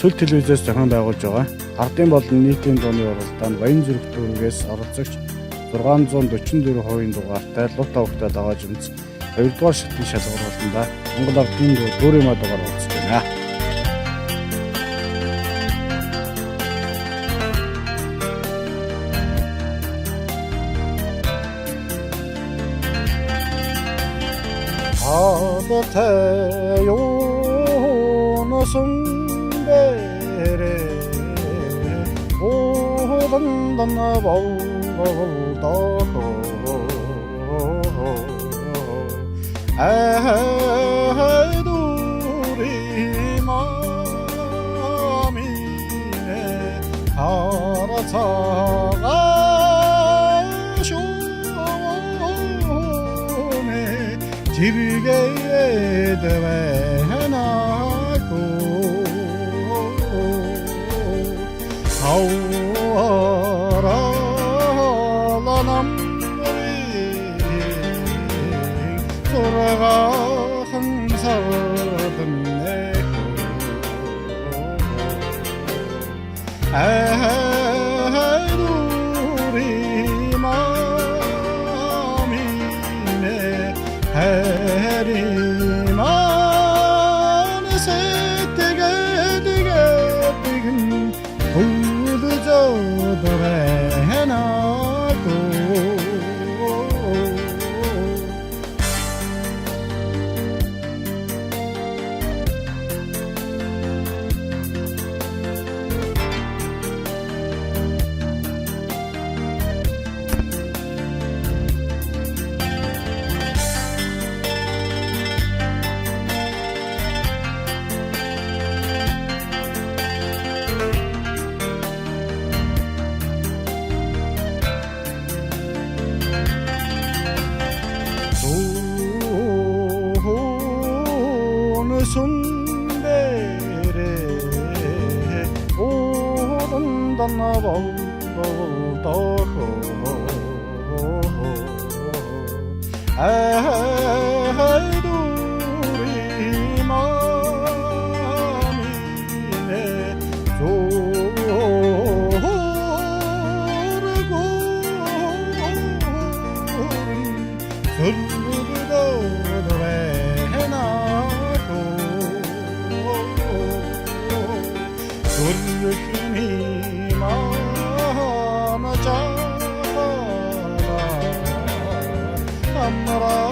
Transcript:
Сүл телевизээс зохион байгуулж байгаа ардын болон нийтийн дууны уралдаанд Баян Зүрх дүүргээс оролцогч 644% дугаартай лут авахтай дагааж үндэс 2 дугаар шатны шалгуурлалтанда Монгол ардын дүүрийн дугаар уулзж байна. Sunbere odandan balda duri mamine haratsaga shone jirgeyedvena Aralanam sorağın sardım ne duri mamine her iman settige Sunbere odandan balda duri mamine Surhini mana chahara amra